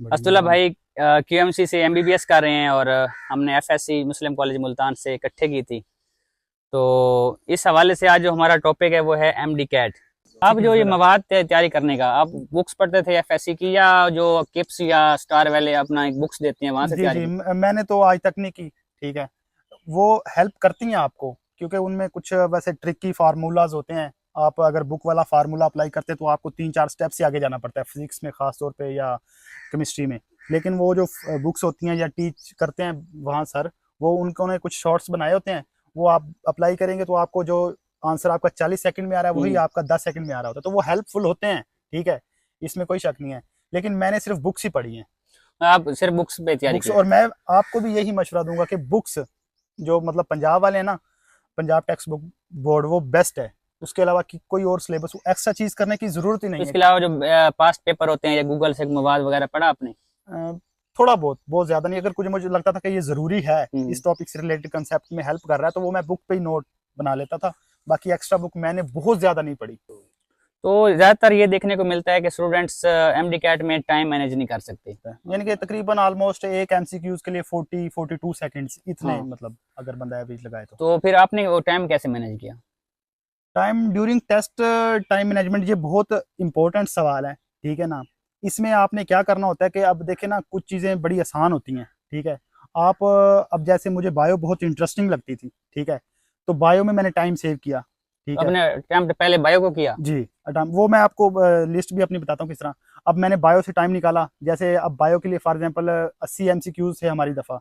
अस्तुल्ला बढ़िया। भाई क्यूएमसी से एमबीबीएस कर रहे हैं और हमने एफएससी मुस्लिम कॉलेज मुल्तान से इकट्ठे की थी। तो इस हवाले से आज जो हमारा टॉपिक है वो है एमडी कैट। आप ठीक है जो ये जरा। मवाद तैयारी करने का आप बुक्स पढ़ते थे एफएससी की या जो किप्स या स्टार वाले अपना एक बुक्स देते हैं वहां से जी तैयारी जी, की? मैंने तो आज तक नहीं की। ठीक है। वो हेल्प करती हैं आपको, क्योंकि उनमें कुछ वैसे ट्रिकी फार्मूलाज होते हैं। आप अगर बुक वाला फार्मूला अप्लाई करते हैं तो आपको 3-4 स्टेप से आगे जाना पड़ता है, फिजिक्स में खास तौर पे या केमिस्ट्री में। लेकिन वो जो बुक्स होती हैं या टीच करते हैं वहाँ सर, वो उन्होंने कुछ शॉर्ट्स बनाए होते हैं। वो आप अप्लाई करेंगे तो आपको जो आंसर आपका 40 सेकंड में आ रहा है वही हम्म। आपका 10 सेकंड में आ रहा होता है, तो वो हेल्पफुल होते हैं। ठीक है, इसमें कोई शक नहीं है। लेकिन मैंने सिर्फ बुक्स ही पढ़ी हैं। आप सिर्फ बुक्स पे तैयारी बुक्स, की? और मैं आपको भी यही मशवरा दूंगा कि बुक्स जो मतलब पंजाब वाले हैं ना, पंजाब टेक्स्ट बुक बोर्ड, वो बेस्ट है। उसके अलावा कि कोई और सिलेबस एक्स्ट्रा चीज करने की जरूरत ही तो नहीं है। इसके अलावा जो पास्ट पेपर होते हैं या गूगल से मवाद वगैरह पढ़ा आपने? थोड़ा बहुत, बहुत ज्यादा नहीं। अगर कुछ मुझे लगता था कि ये जरूरी है, हम्म। इस टॉपिक से रिलेटेड कंसेप्ट में हेल्प कर रहा है, तो वो मैं बुक पे ही नोट बना लेता था। बाकी एक्स्ट्रा बुक मैंने बहुत ज्यादा नहीं पढ़ी। तो ज्यादातर ये देखने को मिलता है कि स्टूडेंट्स एमडी कैट में टाइम मैनेज नहीं कर सकते। यानी कि तकरीबन ऑलमोस्ट एक एमसीक्यूज के लिए 40-42 सेकंड्स इतने, हाँ। मतलब अगर बंदा एवरेज लगाए तो। तो फिर आपने वो टाइम कैसे मैनेज किया? Time during test, time management ये बहुत इंपॉर्टेंट सवाल है। ठीक है ना। इसमें आपने क्या करना होता है कि अब देखें ना, कुछ चीज़ें बड़ी आसान होती हैं। ठीक है। आप अब जैसे मुझे बायो बहुत इंटरेस्टिंग लगती थी। ठीक है। तो बायो में मैंने टाइम सेव किया। तो ठीक है। आपने टाइम पहले बायो को किया? जी। वो मैं आपको लिस्ट भी अपनी बताता हूँ किस तरह। अब मैंने बायो से टाइम निकाला, जैसे अब बायो के लिए फॉर एग्जांपल 80 एमसीक्यूज है हमारी दफ़ा।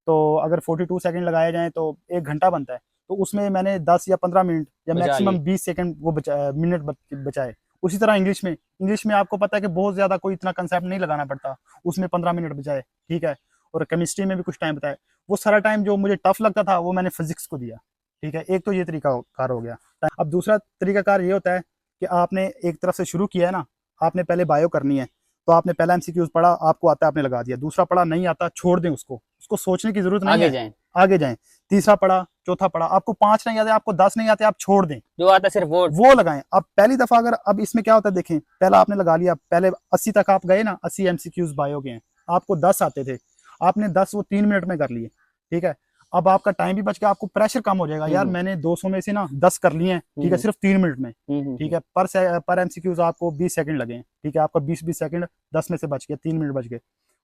तो अगर 42 सेकंड लगाए जाएं तो 1 घंटा बनता है। तो उसमें मैंने 10 या 15 मिनट या बचा मैक्सिमम लिए? 20 सेकंड वो मिनट बचाए। उसी तरह इंग्लिश में आपको पता है कि बहुत ज़्यादा कोई इतना कंसेप्ट नहीं लगाना पड़ता। उसमें 15 मिनट बचाए। ठीक है। और केमिस्ट्री में भी कुछ टाइम बताए। वो सारा टाइम जो मुझे टफ लगता था वो मैंने फिजिक्स को दिया। ठीक है, एक तो ये तरीका कार हो गया। अब दूसरा तरीकाकार ये होता है कि आपने एक तरफ से शुरू किया है ना, आपने पहले बायो करनी है। तो आपने पहला एमसीक्यूज पढ़ा, आपको आता है, आपने लगा दिया। दूसरा पढ़ा, नहीं आता, छोड़ दें उसको, उसको सोचने की जरूरत नहीं आगे है। जाएं। आगे जाएं। तीसरा पढ़ा, चौथा पढ़ा, आपको 5 नहीं आते, आपको 10 नहीं आते, आप छोड़ दें। जो आता सिर्फ वो। वो लगाएं। अब पहली दफा अगर, अब इसमें क्या होता है देखें, पहला आपने लगा लिया, पहले 80 तक आप गए ना, 80 एमसीक्यूज बायो के हैं, आपको 10 आते थे, आपने 10 वो 3 मिनट में कर लिए। ठीक है। अब आपका टाइम भी बच गया, आपको प्रेशर कम हो जाएगा, यार हम्म। मैंने 200 में से ना 10 कर लिए हैं। ठीक है, हम्म। सिर्फ 3 मिनट में। ठीक हम्म। है। पर एमसीक्यूज आपको 20 सेकंड लगे हैं। ठीक है, आपका 20-20 सेकंड 10 में से बच गया, 3 मिनट बच गए।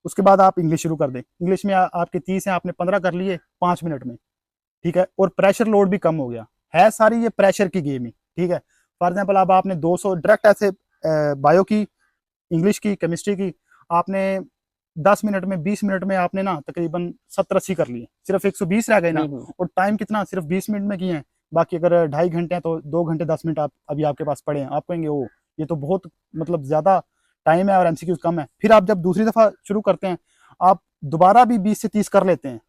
उसके बाद आप इंग्लिश शुरू कर दें। इंग्लिश में आपके 30 हैं, आपने 15 कर लिए 5 मिनट में। ठीक है, और प्रेशर लोड भी कम हो गया। है सारी ये प्रेशर की गेम ही। ठीक है। फॉर एग्जाम्पल अब आपने 200 डायरेक्ट ऐसे बायो की, इंग्लिश की, केमिस्ट्री की, आपने 10 मिनट में, 20 मिनट में आपने ना तकरीबन 70-80 कर लिए, सिर्फ 120 रह गए ना। हम्म। और टाइम कितना, सिर्फ 20 मिनट में किए हैं। बाकी अगर 2.5 घंटे हैं तो 2 घंटे 10 मिनट आप अभी आपके पास पड़े हैं, आप कहेंगे ओ, ये तो बहुत मतलब ज्यादा टाइम है और एमसीक्यूज कम है। फिर आप जब दूसरी दफा शुरू करते हैं, आप दोबारा भी 20 से 30 कर लेते हैं,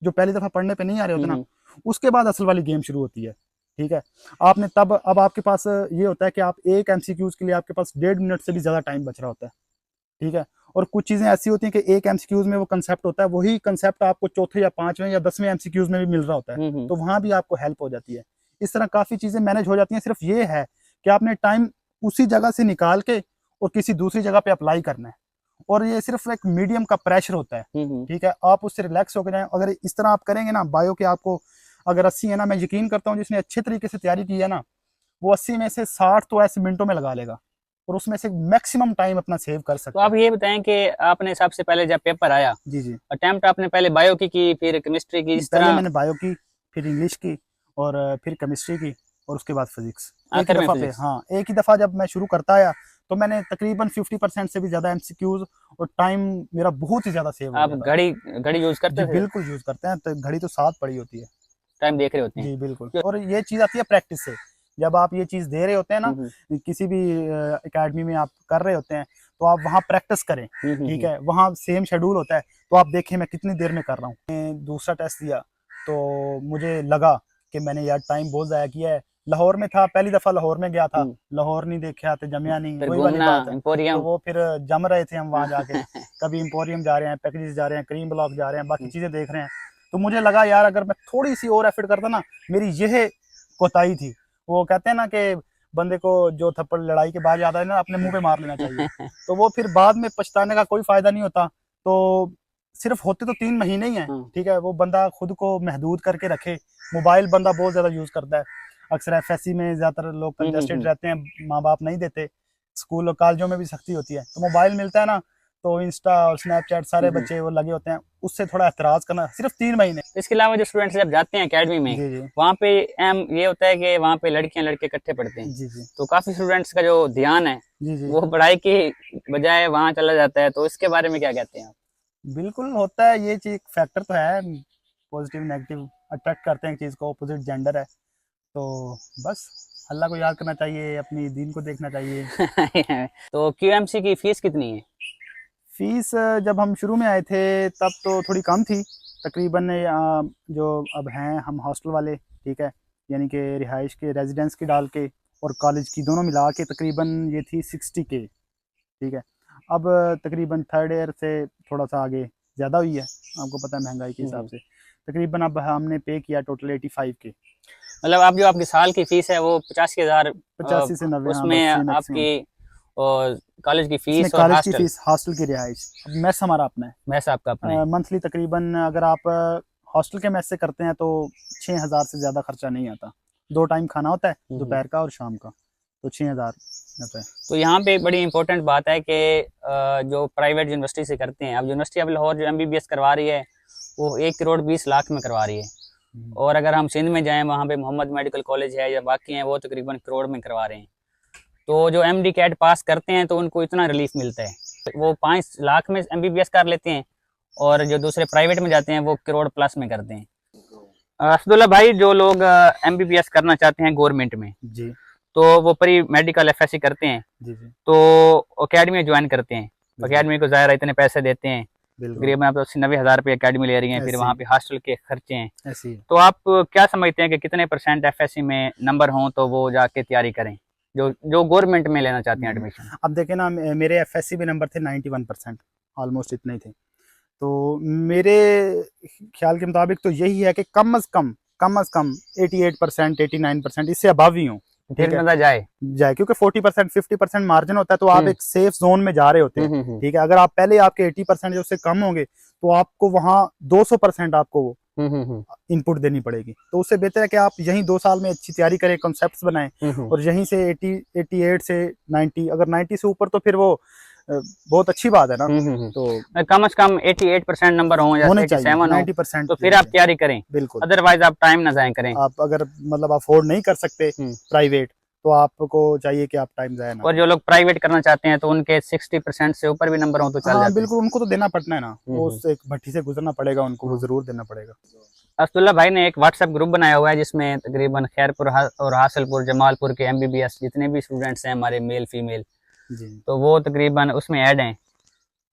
जो पहली दफा पढ़ने पे नहीं आ रहे होते ना। हम्म। उसके बाद असल वाली गेम शुरू होती है। ठीक है। आपने तब, अब आपके पास ये होता है कि आप एक एमसीक्यूज के लिए आपके पास 1.5 मिनट से भी ज्यादा टाइम बच रहा होता है। ठीक है। और कुछ चीजें ऐसी होती हैं कि एक एमसीक्यूज में वो कंसेप्ट होता है, वही कंसेप्ट आपको चौथे या पांचवें या 10वें एमसीक्यूज में भी मिल रहा होता है। हम्म। तो वहां भी आपको हेल्प हो जाती है। इस तरह काफी चीजें मैनेज हो जाती हैं। सिर्फ ये है कि आपने टाइम उसी जगह से निकाल के और किसी दूसरी जगह पे अप्लाई करना है। और ये सिर्फ एक मीडियम का प्रेशर होता है। हम्म। ठीक है, आप उससे रिलैक्स होकर जाएं। अगर इस तरह आप करेंगे ना, बायो के आपको अगर 80 है ना, मैं यकीन करता हूँ जिसने अच्छे तरीके से तैयारी की है ना, वो 80 में से 60 तो ऐसे मिनटों में लगा लेगा, और उसमें से मैक्सिमम टाइम अपना सेव कर तो सकता आप है। ये बताएं कि आपने सबसे पहले जब पेपर आया, जी जी। अटेम्प्ट आपने पहले बायो की फिर केमिस्ट्री की, इस पहले तरह? मैंने बायो की, फिर इंग्लिश की, और फिर केमिस्ट्री की, और उसके बाद फिजिक्स। एक ही आखिर में दफ़ा पे, फिजिक्स? हाँ, एक ही दफ़ा जब मैं शुरू करता आया, तो मैंने तकरीबन 50% से भी ज़्यादा एमसीक्यूज, और टाइम मेरा बहुत ही ज़्यादा सेव हो आप गया था। घड़ी घड़ी यूज जी करते थे? बिल्कुल यूज़ करते हैं, तो घड़ी तो साथ पड़ी होती है। टाइम देख रहे होते हैं? जी बिल्कुल। जो- और ये चीज़ आती है प्रैक्टिस से। जब आप ये चीज़ दे रहे होते हैं ना, हम्म। किसी भी एकेडमी में आप कर रहे होते हैं, तो आप वहाँ प्रैक्टिस करें। ठीक है, वहाँ सेम शेड्यूल होता है, तो आप देखें मैं कितनी देर में कर रहा हूँ। मैंने दूसरा टेस्ट दिया, तो मुझे लगा कि मैंने यार टाइम बहुत ज़ाया किया है। लाहौर में था, पहली दफ़ा लाहौर में गया था, हम्म। लाहौर नहीं देखा तो जमिया नहीं, फिर वही वाली घूमना, बात है। तो एम्पोरियम। वो फिर जम रहे थे हम वहाँ जाके, कभी एम्पोरियम जा रहे हैं, पैकेजेस जा रहे हैं, क्रीम ब्लॉक जा रहे हैं, बाकी चीज़ें देख रहे हैं। तो मुझे लगा यार अगर मैं थोड़ी सी और एफर्ट करता ना, मेरी यह कोताही थी। वो कहते हैं ना कि बंदे को जो थप्पड़ लड़ाई के बाद याद आए ना, अपने मुंह पे मार लेना चाहिए। तो वो फिर बाद में पछताने का कोई फायदा नहीं होता। तो सिर्फ होते तो 3 महीने ही हैं, ठीक है, वो बंदा खुद को महदूद करके रखे। मोबाइल बंदा बहुत ज्यादा यूज करता है, अक्सर एफएससी में ज्यादातर लोग कंजस्टेड रहते हैं, माँ बाप नहीं देते, स्कूल और कॉलेजों में भी सख्ती होती है, तो मोबाइल मिलता है ना, तो इंस्टा और स्नैपचैट सारे बच्चे वो लगे होते हैं, उससे थोड़ा एतराज करना। सिर्फ 3 महीने। इसके अलावा जो स्टूडेंट्स जब जाते हैं एकेडमी में, जी जी वहाँ पे ये होता है कि वहाँ पे लड़कियां लड़के इकट्ठे पढ़ते हैं, जी जी तो काफी स्टूडेंट्स का जो ध्यान है जी जी वो पढ़ाई की बजाय वहाँ चला जाता है, तो इसके बारे में क्या कहते हैं आप? बिल्कुल होता है, ये चीज फैक्टर तो है, पॉजिटिव नेगेटिव अट्रैक्ट करते हैं चीज को, अपोजिट जेंडर है, तो बस अल्लाह को याद करना चाहिए, अपनी दीन को देखना चाहिए। तो क्यूएमसी की फीस कितनी है? फीस जब हम शुरू में आए थे तब तो थोड़ी कम थी, तकरीबन जो अब हैं हम हॉस्टल वाले, ठीक है, यानी कि रिहाइश के रेजिडेंस की डाल के और कॉलेज की दोनों मिला के तकरीबन ये थी 60K, ठीक है। अब तकरीबन थर्ड ईयर से थोड़ा सा आगे ज़्यादा हुई है, आपको पता है महंगाई के हिसाब से, तकरीबन अब हमने पे किया टोटल 85K। मतलब आप जो आपकी साल की फीस है वो 85,000, 85 से 90, हाँ उसमें बस ये मैक्सिमम। आपकी और कॉलेज की इसमें फीस और कॉलेज की हॉस्टल, फीस, हॉस्टल की रिहाइश, अब मेस हमारा अपना है, वैसे आपका अपना है। मंथली तकरीबन अगर आप हॉस्टल के मेस से करते हैं तो 6,000 से ज़्यादा खर्चा नहीं आता, 2 टाइम खाना होता है, दोपहर का और शाम का, तो 6,000 आता है। तो यहाँ पे एक बड़ी इंपॉर्टेंट बात है कि जो प्राइवेट यूनिवर्सिटी से करते हैं, अब यूनिवर्सिटी ऑफ लाहौर जो एमबीबीएस करवा रही है वो 1,20,00,000 में करवा रही है, और अगर हम सिंध में जाएं वहाँ पे मोहम्मद मेडिकल कॉलेज है या बाकी हैं वो तकरीबन करोड़ में करवा रहे हैं। तो जो एमडी कैट पास करते हैं तो उनको इतना रिलीफ मिलता है, वो 5 लाख में एमबीबीएस कर लेते हैं, और जो दूसरे प्राइवेट में जाते हैं वो करोड़ प्लस में करते हैं। असदुल्ला भाई, जो लोग एमबीबीएस करना चाहते हैं गवर्नमेंट में, जी तो वो प्री मेडिकल एफएससी करते हैं, जी जी तो अकेडमी ज्वाइन करते हैं, अकेडमी को ज़ाहिर इतने पैसे देते हैं, तकरीबन आप 80-90 हज़ार रुपये अकेडमी ले रही हैं, फिर वहाँ पे हॉस्टल के खर्चे हैं, ऐसी। तो आप क्या समझते हैं कि कितने % एफएससी में नंबर हों तो वो जाके तैयारी करें, जो जो गवर्नमेंट में लेना चाहते हैं एडमिशन? अब देखें ना, मेरे एफएससी में नंबर थे 91%, ऑलमोस्ट इतने ही थे, तो मेरे ख्याल के मुताबिक तो यही है कि कम अज कम 88%, 89% इससे अबव ही हो, फिर बंदा जाए, क्योंकि 40%, 50% मार्जिन होता है, तो आप एक सेफ जोन में जा रहे होते हैं, ठीक है। अगर आप पहले आपके 80% जो उससे कम होंगे तो आपको वहाँ 200% आपको इनपुट देनी पड़ेगी, तो उससे बेहतर है कि आप यहीं 2 साल में अच्छी तैयारी करें, कॉन्सेप्ट्स बनाएं, और यहीं से 88 से 90, अगर 90 से ऊपर तो फिर वो बहुत अच्छी बात है ना, तो कम से कम 88% नंबर होने चाहिए, 90% तो फिर आप तैयारी करें, बिल्कुल, अदरवाइज आप टाइम ना जाया करें। आप अगर मतलब अफोर्ड नहीं कर सकते प्राइवेट, तो आपको चाहिए कि आप टाइम जाए ना। और जो लोग प्राइवेट करना चाहते हैं तो उनके 60% से ऊपर भी नंबर हो तो चल जाते हैं। बिल्कुल, उनको तो देना पड़ना है ना, वो उससे एक भट्टी से गुजरना पड़ेगा उनको, वो जरूर देना पड़ेगा। असदुल्ला भाई ने एक व्हाट्सएप ग्रुप बनाया हुआ है जिसमें तकरीबन खैरपुर और हासिलपुर जमालपुर के एमबीबीएस जितने भी स्टूडेंट्स हैं हमारे मेल फीमेल, तो वो तकरीबन उसमें ऐड हैं।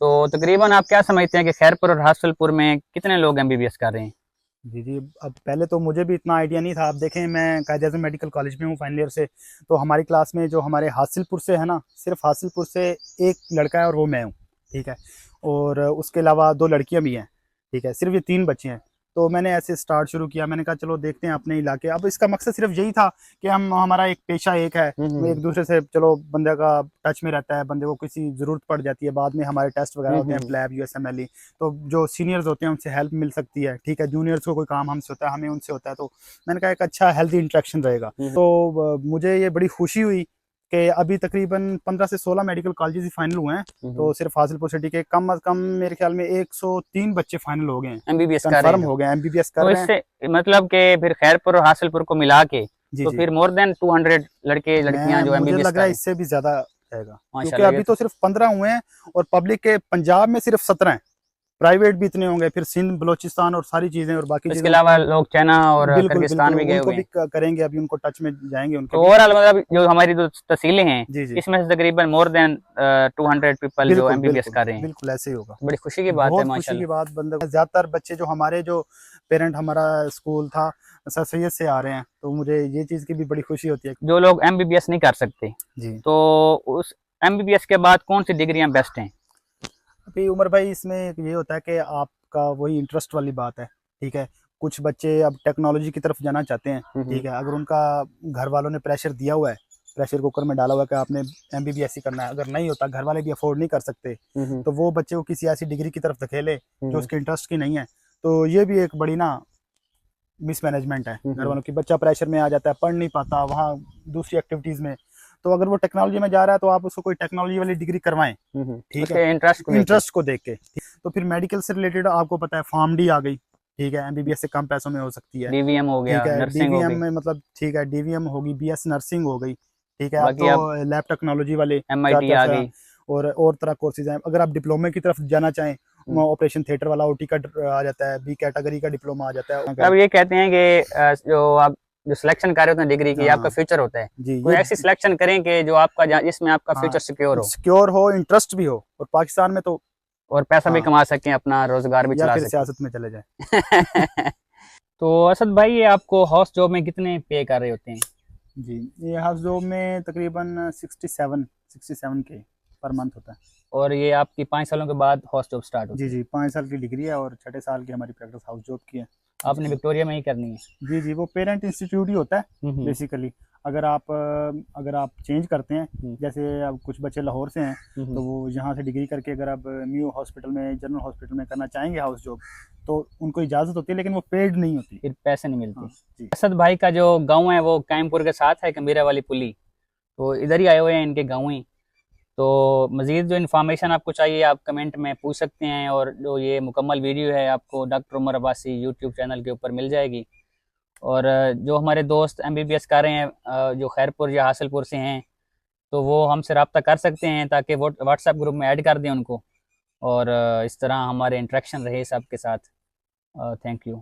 तो तकरीबन आप क्या समझते हैं कि खैरपुर और हासिलपुर में कितने लोग एमबीबीएस कर रहे हैं? जी, अब पहले तो मुझे भी इतना आइडिया नहीं था। आप देखें, मैं कायद-ए-आज़म मेडिकल कॉलेज में हूँ फाइनल ईयर से, तो हमारी क्लास में जो हमारे हासिलपुर से है ना, सिर्फ हासिलपुर से एक लड़का है और वो मैं हूँ, ठीक है, और उसके अलावा 2 लड़कियाँ भी हैं, ठीक है, सिर्फ ये 3 बच्चे हैं। तो मैंने ऐसे स्टार्ट शुरू किया, मैंने कहा चलो देखते हैं अपने इलाके। अब इसका मकसद सिर्फ यही था कि हमारा एक पेशा एक है, एक दूसरे से चलो बंदे का टच में रहता है, बंदे को किसी ज़रूरत पड़ जाती है, बाद में हमारे टेस्ट वगैरह होते हैं, लैब यूएसएमएलई, तो जो सीनियर्स होते हैं उनसे हेल्प मिल सकती है, ठीक है, जूनियर्स को कोई काम हमसे होता है, हमें उनसे होता है, तो मैंने कहा एक अच्छा हेल्दी इंटरेक्शन रहेगा। तो मुझे ये बड़ी खुशी हुई कि अभी तकरीबन 15 से 16 मेडिकल कॉलेजेस ही फाइनल हुए हैं, तो सिर्फ हासिलपुर सिटी के कम अज कम मेरे ख्याल में 103 बच्चे फाइनल हो गए हैं, एमबीबीएस कंफर्म हो गए, एमबीबीएस कर तो रहे हैं। इससे मतलब कि फिर खैरपुर और हासिलपुर को मिला के तो फिर मोर देन 200 लड़के लड़कियां जो मुझे एमबीबीएस लग रहा है इससे भी ज्यादा रहेगा, क्योंकि अभी तो सिर्फ 15 हुए हैं, और पब्लिक के पंजाब में सिर्फ 17 हैं, प्राइवेट भी इतने होंगे, फिर सिंध बलोचिस्तान और सारी चीजें और बाकी इसके अलावा लोग चाइना और बिल्कुल किर्गिस्तान भी गए उनको हुए भी करेंगे, अभी उनको टच में जाएंगे उनके। तो ओवरऑल मतलब जो हमारी जो तहसीलें हैं जी जी, इसमें से तकरीबन मोर देन 200 पीपल जो एमबीबीएस कर रहे हैं। बिल्कुल ऐसे ही होगा, बड़ी खुशी की बात है, बहुत खुशी की बात। बंदे ज्यादातर बच्चे जो हमारे जो पेरेंट, हमारा स्कूल था सर सैयद से आ रहे हैं, तो मुझे ये चीज की भी बड़ी खुशी होती है। जो लोग एमबीबीएस नहीं कर सकते जी, तो उस एमबीबीएस के बाद कौन सी डिग्रियां बेस्ट हैं? अभी उमर भाई इसमें ये होता है कि आपका वही इंटरेस्ट वाली बात है, ठीक है। कुछ बच्चे अब टेक्नोलॉजी की तरफ जाना चाहते हैं, ठीक है, अगर उनका घर वालों ने प्रेशर दिया हुआ है प्रेशर कुकर में डाला हुआ कि आपने MBBS करना है। अगर नहीं होता, घर वाले भी अफोर्ड नहीं कर सकते, तो वो बच्चे को किसी ऐसी डिग्री की तरफ धकेले जो उसके इंटरेस्ट की नहीं है। तो ये भी एक बड़ी ना मिसमैनेजमेंट है घर वालों की। बच्चा प्रेशर में आ जाता है, पढ़ नहीं पाता वहाँ दूसरी एक्टिविटीज में। तो अगर वो टेक्नोलॉजी में जा रहा है तो आप उसको कोई टेक्नोलॉजी वाली डिग्री करवाएं, ठीक है, इंटरेस्ट को देख के। तो फिर मेडिकल से रिलेटेड आपको पता है फार्मडी आ गई, ठीक है, MBBS से कम पैसों में हो सकती है। DVM हो गया, ठीक है, नर्सिंग हो DVM गई, में मतलब ठीक है, DVM होगी, BS नर्सिंग हो गई, ठीक है। अब बाकी तो लैब टेक्नोलॉजी वाले MIT आ गई। और तरह कोर्सेज हैं। अगर आप डिप्लोमे की तरफ जाना चाहें, ऑपरेशन थिएटर वाला OT का आ जाता है, B कैटेगरी का डिप्लोमा आ जाता है। अब ये कहते हैं कि जो आप जो सिलेक्शन कर रहे होते हैं डिग्री की, आपका फ्यूचर होता है। जी, कोई ऐसी सिलेक्शन करें कि जो आपका जिसमें आपका फ्यूचर सिक्योर हो, इंटरेस्ट भी हो, और पाकिस्तान में तो और पैसा भी कमा सकें, अपना रोजगार भी चला फिर सकें। सियासत में चले जाए। तो असद भाई, ये आपको हाउस जॉब में कितने पे कर रहे होते हैं? जी, ये हाउस जॉब में तकरीबन 67 के पर मंथ होता है। और ये आपकी 5 सालों के बाद हाउस जॉब स्टार्ट होती है? जी, 5 साल की डिग्री है और 6 साल की हमारी प्रैक्टिस हाउस जॉब की है। आपने विक्टोरिया में ही करनी है? जी, वो पेरेंट इंस्टीट्यूट ही होता है बेसिकली। अगर आप चेंज करते हैं, जैसे अब कुछ बच्चे लाहौर से हैं, तो वो यहाँ से डिग्री करके अगर आप म्यू हॉस्पिटल में, जनरल हॉस्पिटल में करना चाहेंगे हाउस जॉब, तो उनको इजाज़त होती है, लेकिन वो पेड नहीं होती, फिर पैसे नहीं मिलते। जी। असद भाई का जो गांव है वो कैमपुर के साथ है, कमीरा वाली पुली, तो इधर ही आए हुए हैं इनके गाँव ही। तो मज़ीद जो इन्फॉर्मेशन आपको चाहिए आप कमेंट में पूछ सकते हैं, और जो ये मुकम्मल वीडियो है आपको doctor Umar Abbasi YouTube channel के ऊपर मिल जाएगी। और जो हमारे दोस्त MBBS कर रहे हैं जो खैरपुर या हासिलपुर से हैं, तो वो हमसे रब्ता कर सकते हैं, ताकि वो व्हाट्सएप ग्रुप में ऐड कर दें उनको, और इस तरह हमारे इंटरेक्शन रहे सबके साथ। Thank you.